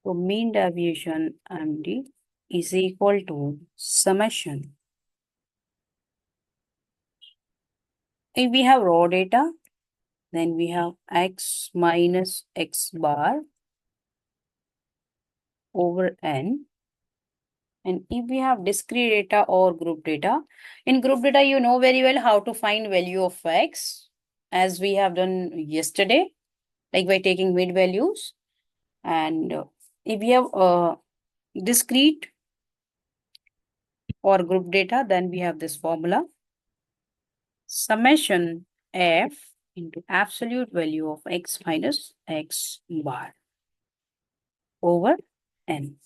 So mean deviation MD is equal to summation. If we have raw data, then we have x minus x bar over n. And if we have discrete data or group data, in group data, you know very well how to find value of x, as we have done yesterday, like by taking mid values. And if we have discrete or group data, then we have this formula, summation f into absolute value of x minus x bar over n.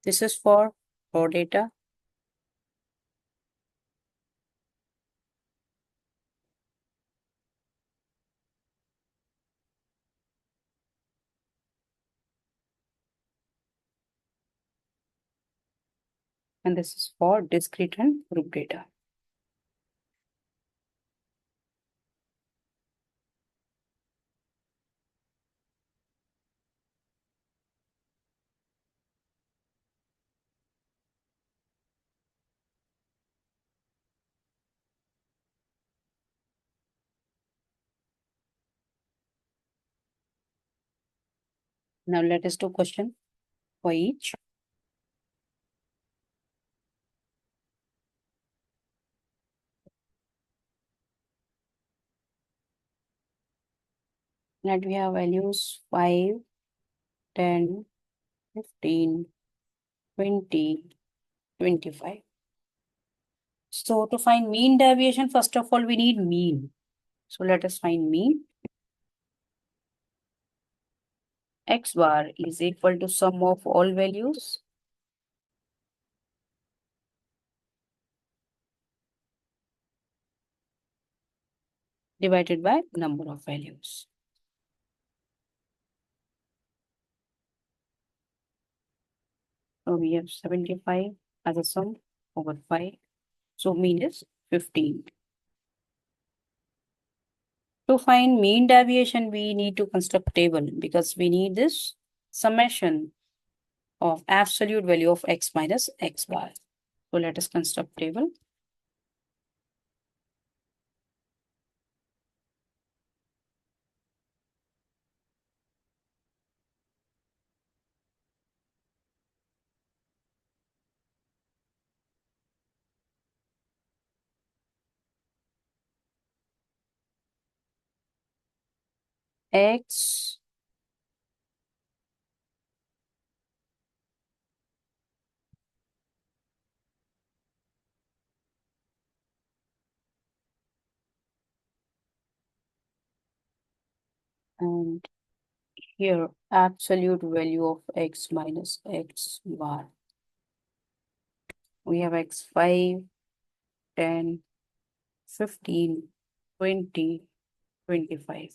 This is for raw data. And this is for discrete and group data. Now let us do question for each. Let we have values 5, 10, 15, 20, 25. So to find mean deviation, first of all, we need mean. So let us find mean. X bar is equal to sum of all values divided by number of values. So we have 75 as a sum over 5. So mean is 15. To find mean deviation, we need to construct table because we need this summation of absolute value of x minus x bar. So let us construct table. X and here absolute value of x minus x bar. We have x 5, 10, 15, 20, 25.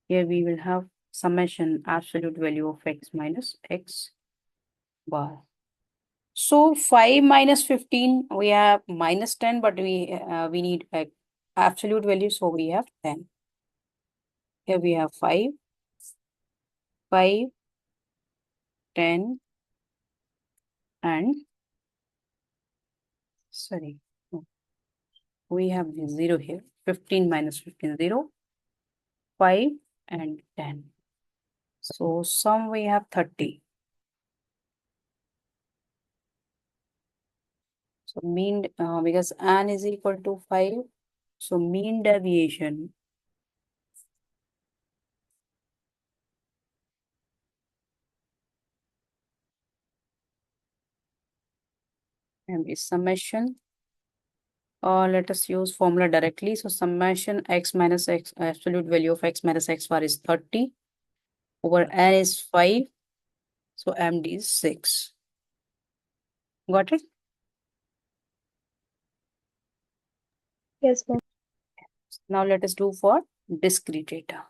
Here we will have summation absolute value of x minus x bar. So 5 minus 15, we have minus 10, but we need absolute value, so we have 10. Here we have 5, 5, 10, and sorry, no, we have 0 here. 15 minus 15, 0, 5, and 10. So sum we have 30. So mean, because n is equal to 5, so mean deviation and is summation. Let us use formula directly. So summation x minus x, absolute value of x minus x bar is 30 over n is 5. So MD is 6. Got it? Yes, ma'am. Now let us do for discrete data.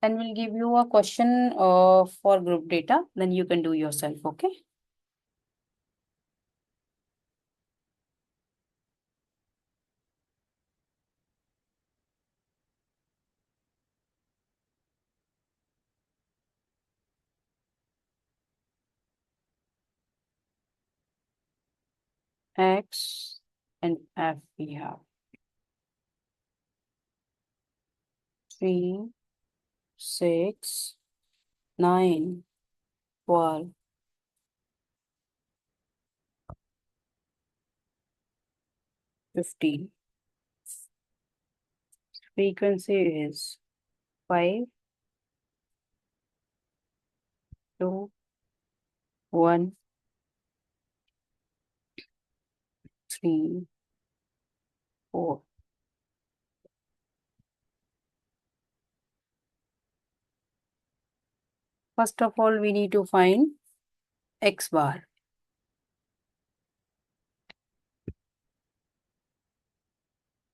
And we'll give you a question for group data. Then you can do yourself, okay? x and f we have 3, 6, 9, 12, 15. Frequency is 5, 2, 1, 3, 4. First of all, we need to find x bar.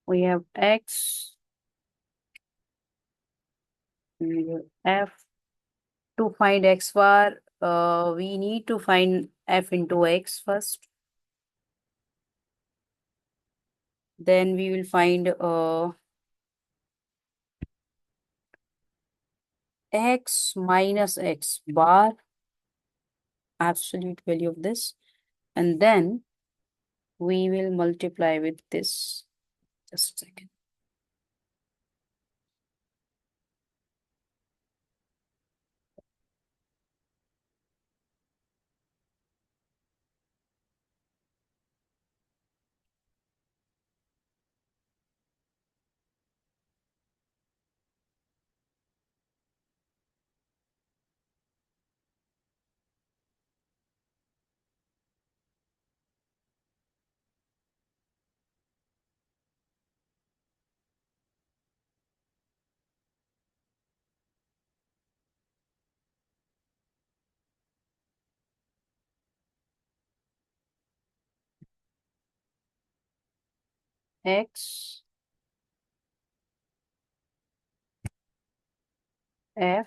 We have x, we have f. To find x bar, we need to find f into x first. Then we will find x minus x bar, absolute value of this. And then we will multiply with this. Just a second. X, f,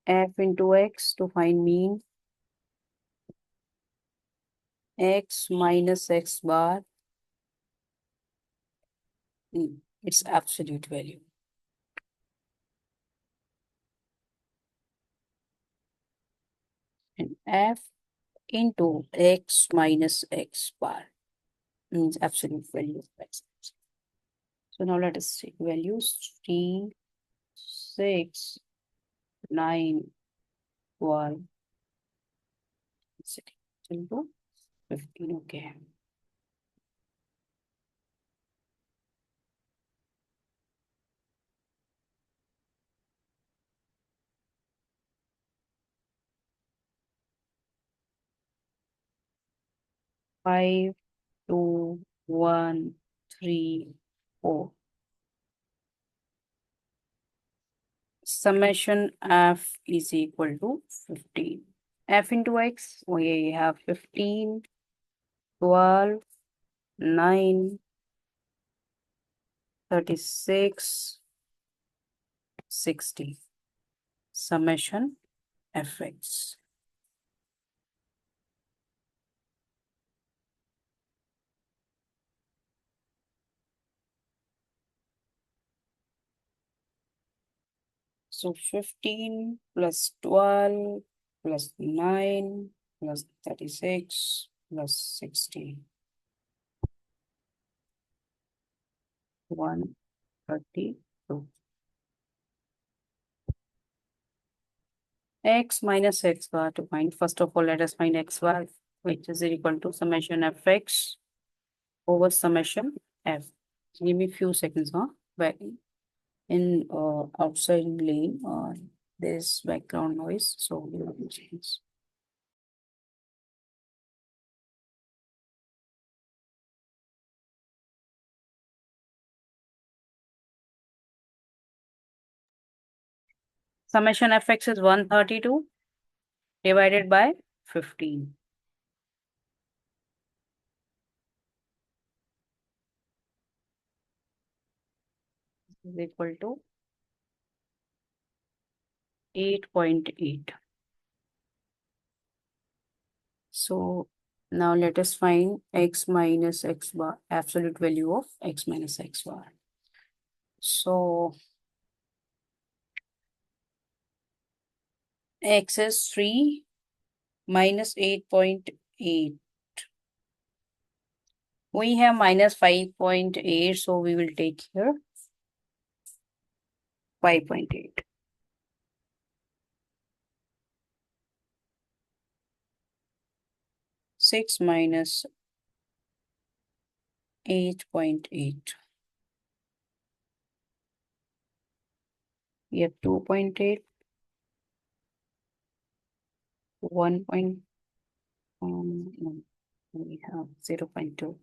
f into x to find mean, x minus x bar, its absolute value. And f into x minus x bar means absolute value of x. So now let us take values 3, 6, 9, 12, 15. Okay. Five, 2, 1, 3, 4. Summation f is equal to 15. F into x, we have 15, 12, 9, 36, 60. Summation fx. So 15 plus 12 plus 9 plus 36 plus 60. 132. X minus x bar to find. First of all, let us find x bar, which is equal to summation fx over summation f. Give me few seconds, huh? Back in outside lane, there's background noise, so we will change. Summation fx is 132 divided by 15. Is equal to 8.8. So now let us find x minus x bar, absolute value of x minus x bar. So X is 3 minus 8.8. We have minus 5.8, so we will take here 5.8. Six minus 8.8. We have 2.8, 1 point, no, we have 0.2.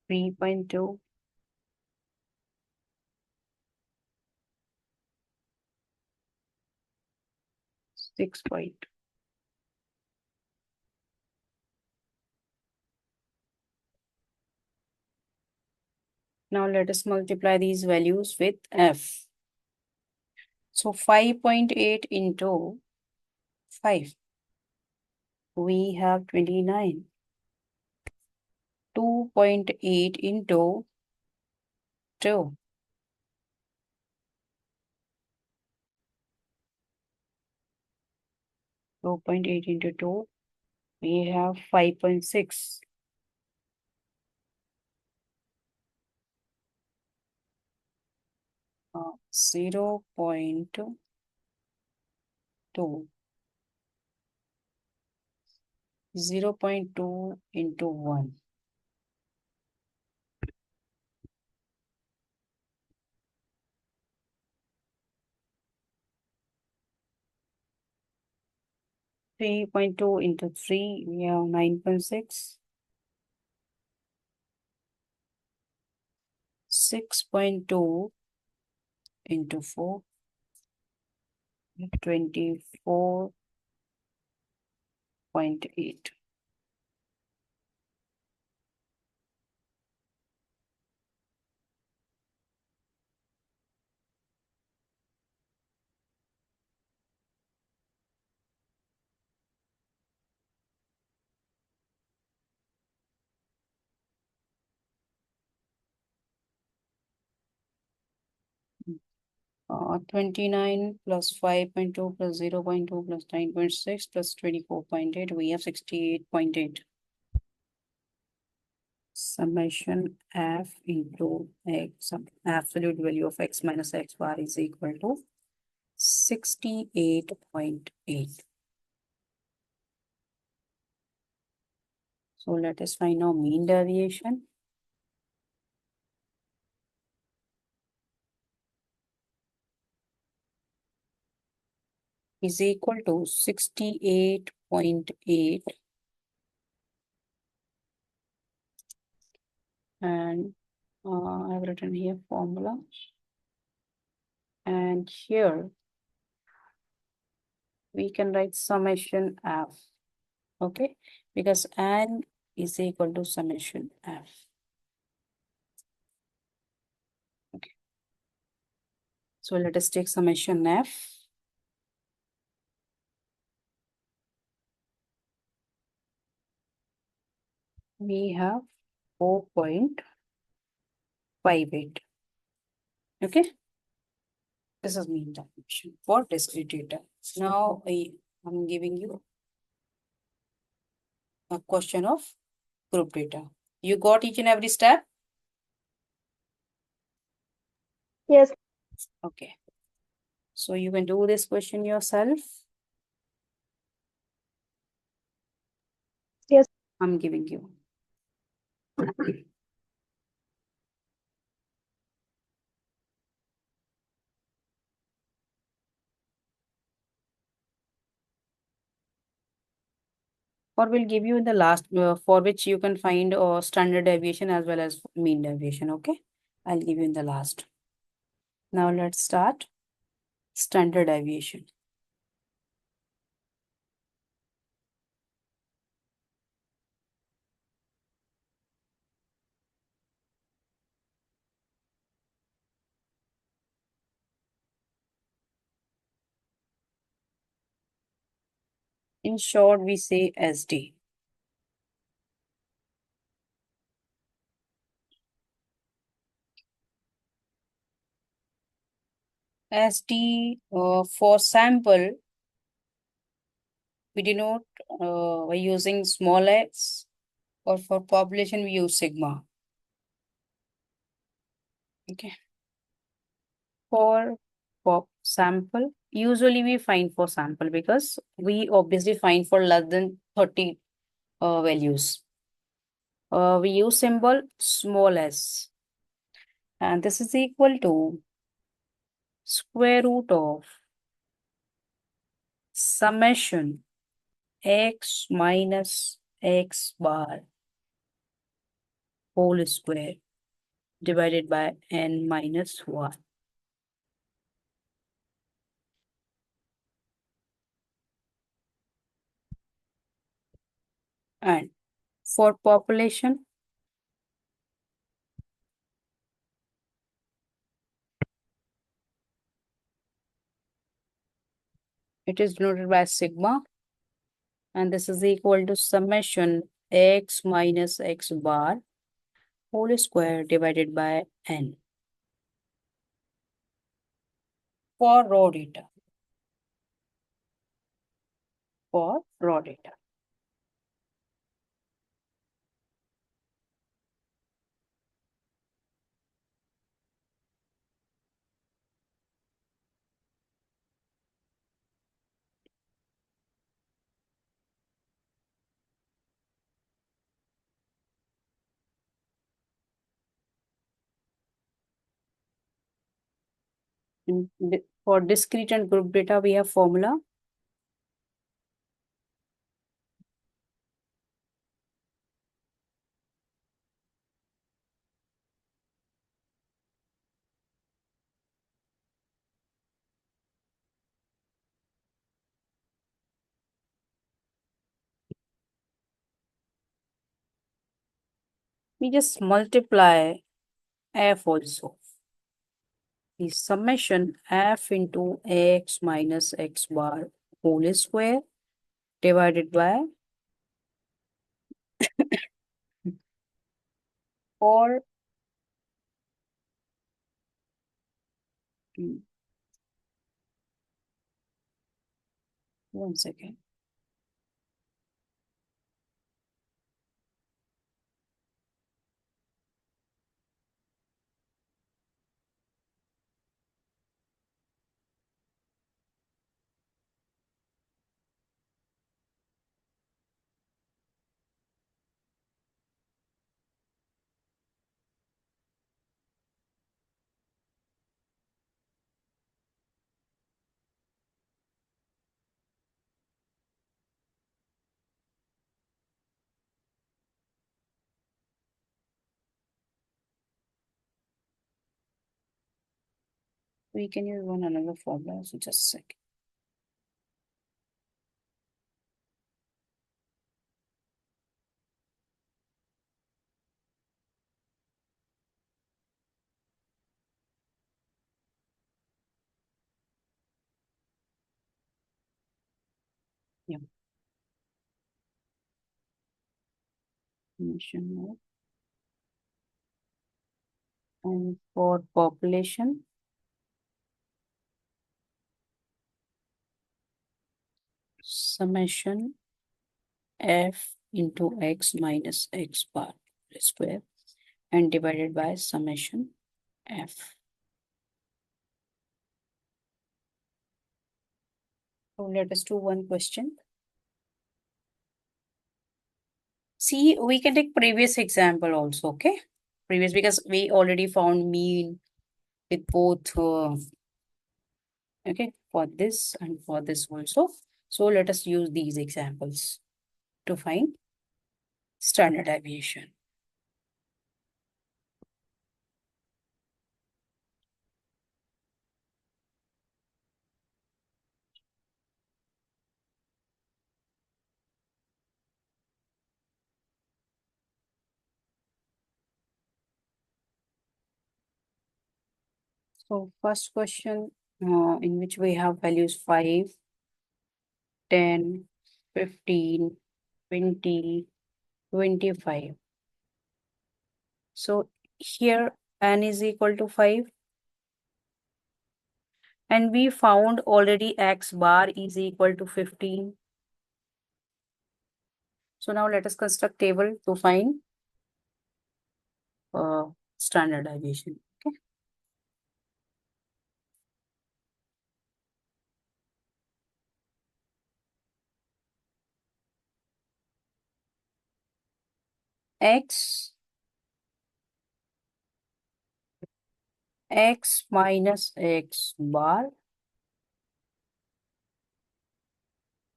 3.2, 6 point. Now let us multiply these values with F. So 5.8 into 5. We have 29. 2.8 into 2. 2.8 into 2. We have 5.6. 0.2. 0.2 into 1. 3.2 into 3, we have 9.6. 6.2 into 4, 24.8. Uh, 29 plus 5.2 plus 0.2 plus 9.6 plus 24.8, we have 68.8. Summation f into x, absolute value of x minus x bar is equal to 68.8. So let us find our mean deviation. Is equal to 68.8, and I've written here formula, and here we can write summation f, okay, because n is equal to summation f. Okay, so let us take summation f. We have 4.58. Okay, this is mean dimension for discrete data. Now I'm giving you a question of group data. You got each and every step? Yes. Okay, so you can do this question yourself. Yes. I'm giving you. Or we'll give you in the last, for which you can find standard deviation as well as mean deviation. Okay, I'll give you in the last. Now let's start standard deviation. In short, we say SD. SD for sample, we denote by using small x, or for population, we use sigma. Okay. For pop sample, usually we find for sample because we obviously find for less than 30 values. We use symbol small s, and this is equal to square root of summation x minus x bar whole square divided by n minus 1. And for population, it is denoted by sigma, and this is equal to summation x minus x bar whole square divided by n. For raw data, for raw data. For discrete and group data, we have formula. We just multiply f also. The summation f into x minus x bar whole square divided by 4. 1 second. We can use one another formula, so just a second. Yeah. Summation of, and for population, summation f into x minus x bar square and divided by summation f. So let us do one question. See, we can take previous example also, okay? Previous, because we already found mean with both, okay, for this and for this also. So let us use these examples to find standard deviation. So first question, in which we have values 5, 10, 15, 20, 25. So here n is equal to 5. And we found already x bar is equal to 15. So now let us construct table to find standard deviation. Okay. X minus x bar,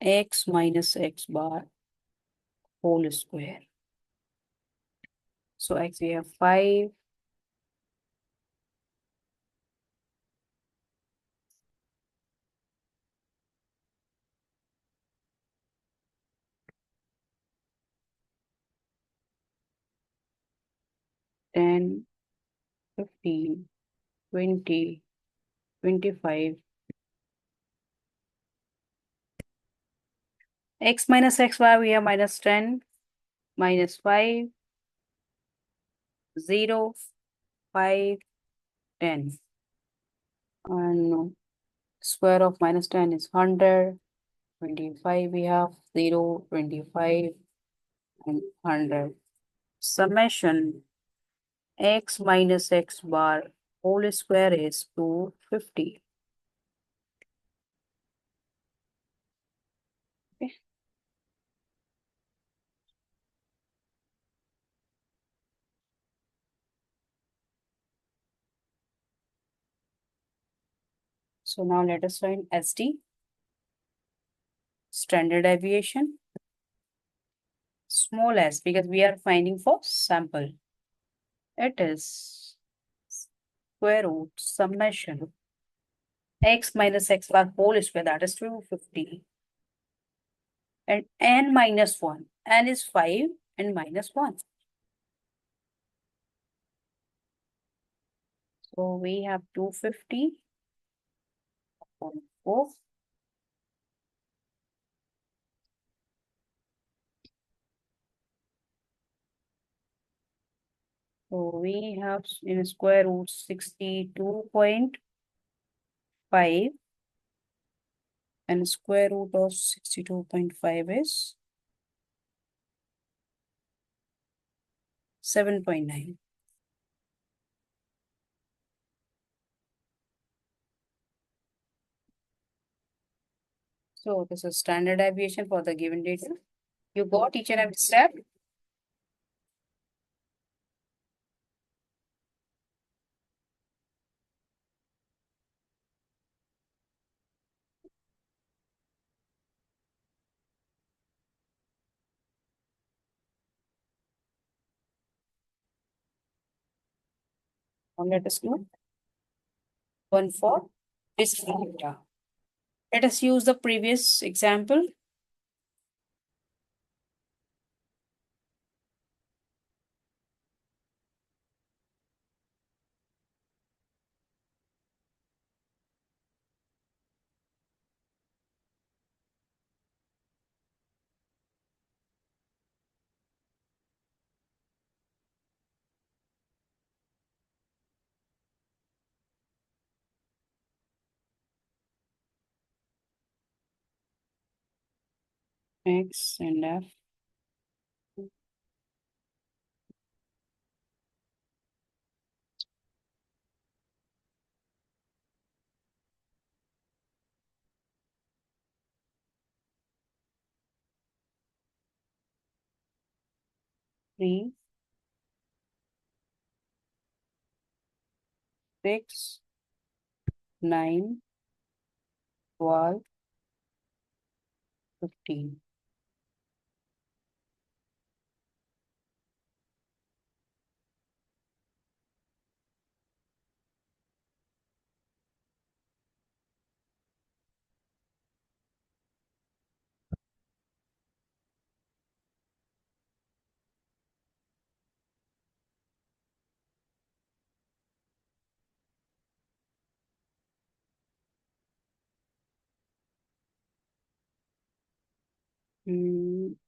x minus x bar whole square. So x we have 5, ten, 15, 20, 25. X minus x bar we have minus 10, minus 5, 0, 5, 10. And square of minus 10 is 100. 25 we have 0, 25, and 100. Summation x minus x bar whole square is 250. Okay. So now let us find SD, standard deviation, small s, because we are finding for sample. It is square root summation x minus x bar whole square, that is 250, and n minus 1. N is 5 and minus 1. So we have 250 upon 4. So we have in square root 62.5, and square root of 62.5 is 7.9. So this is standard deviation for the given data. You got each and every step. Now let us do one for this data. Let us use the previous example. X and F. Three, 6, 9, 12, 15.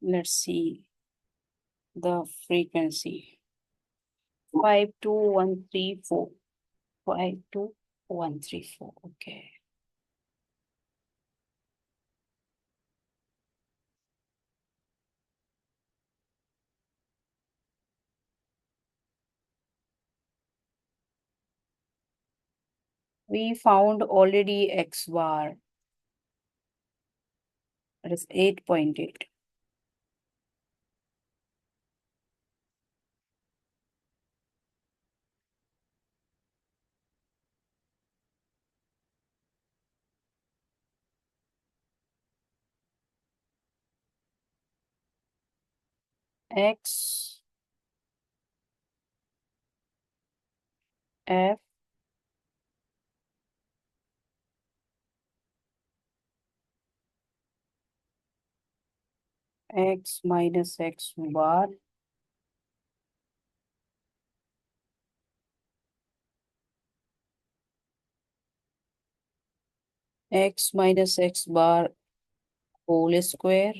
Let's see the frequency. 52134. 52134. Okay. We found already x bar. That is 8.8. X f x minus x bar x minus x bar whole square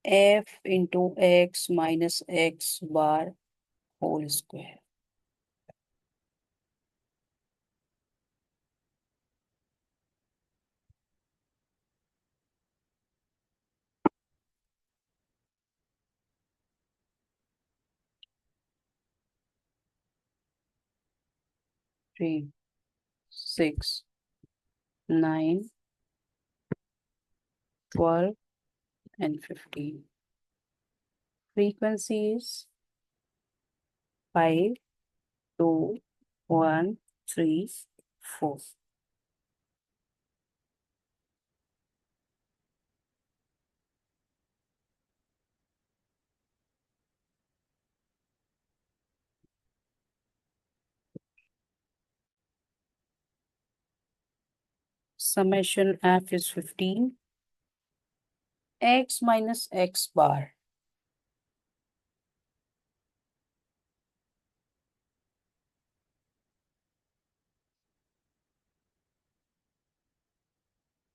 f into x minus x bar whole square. Three, 6, 9, 12, and 15. Frequency is 5, 2, 1, 3, 4. Summation f is 15. X minus x bar.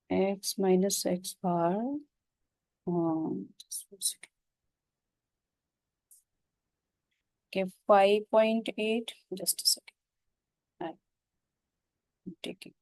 X minus x bar. Just one second. Okay, 5.8. Just a second. I'm taking.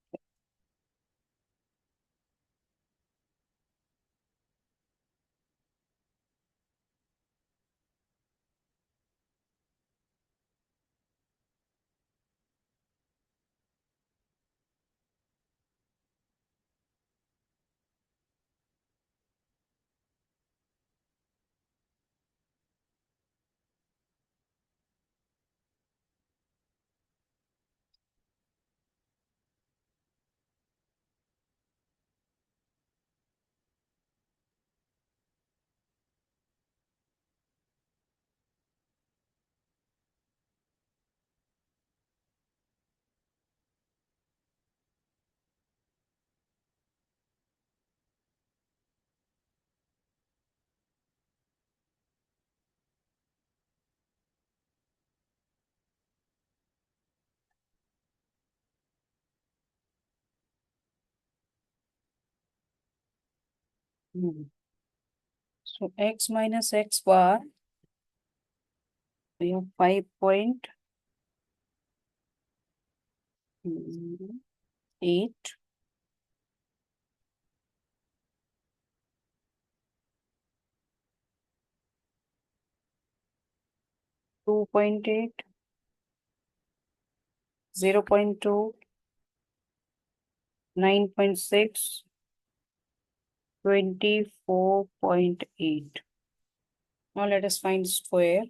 So x minus x bar, we have 5.8, 2.8, 0.2, 9.6, 24.8. Now let us find square.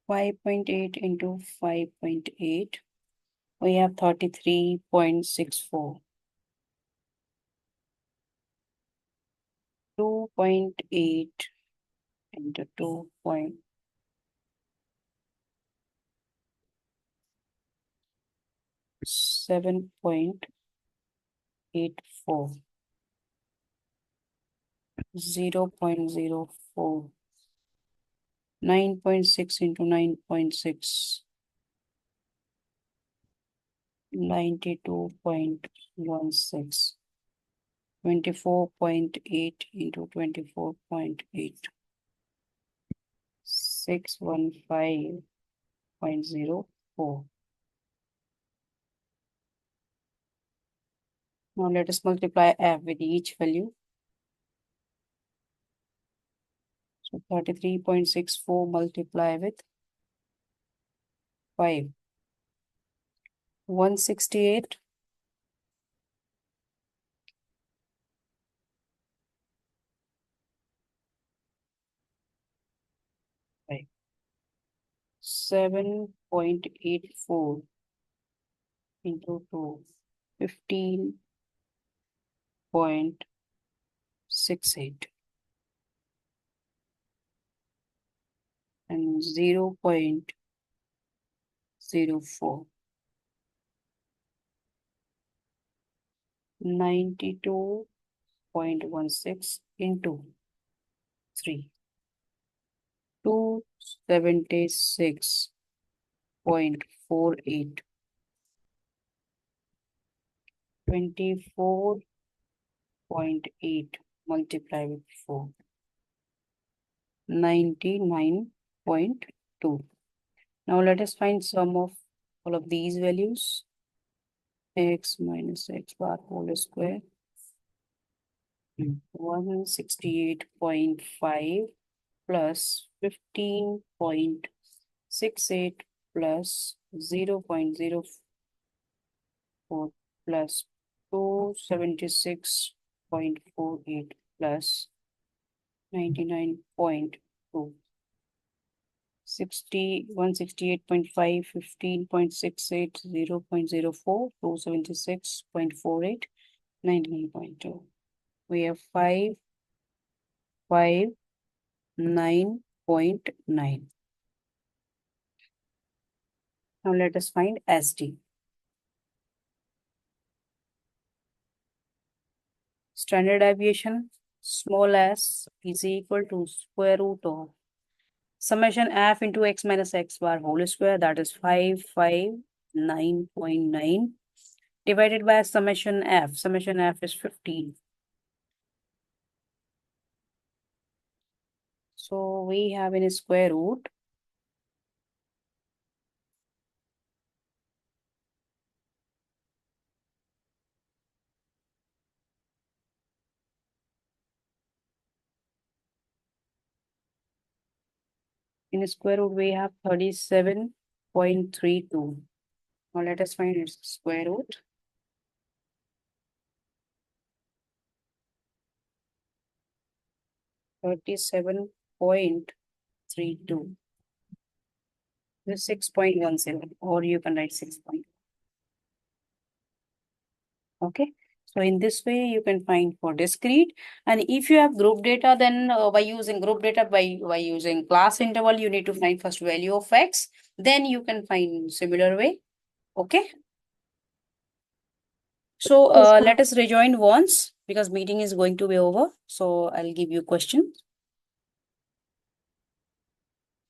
5.8 into 5.8. We have 33.64. 2.8 into 2.7.84. 0.04. 9.6 into 9.6. 92.16. 24.8 into 24.8. 615.04. Now let us multiply f with each value. So 33.64 multiply with 5. 168. 5. 7.84 into 2. 15.68 and 0.04. 92.16 into 3. 276.48. 24.8 multiply with 4. 99.2. Now let us find sum of all of these values. X minus x bar whole square. 168.5 plus 15.68 plus 0.04 plus 276.48 plus 99.2. 168.5, 15.68, 0.04, 276.48, 99.2. We have 559.9. Now let us find SD. Standard deviation, small s, is equal to square root of summation f into x minus x bar whole square, that is 559.9, divided by summation f. Summation f is 15. So we have in a square root. In a square root, we have 37.32. Now let us find its square root. Thirty-seven point 32. This 6.17, or you can write 6. Okay. So in this way, you can find for discrete. And if you have group data, then by using group data, by using class interval, you need to find first value of x. Then you can find similar way. Okay. So Yes, ma'am. let us rejoin once because meeting is going to be over. So I'll give you questions.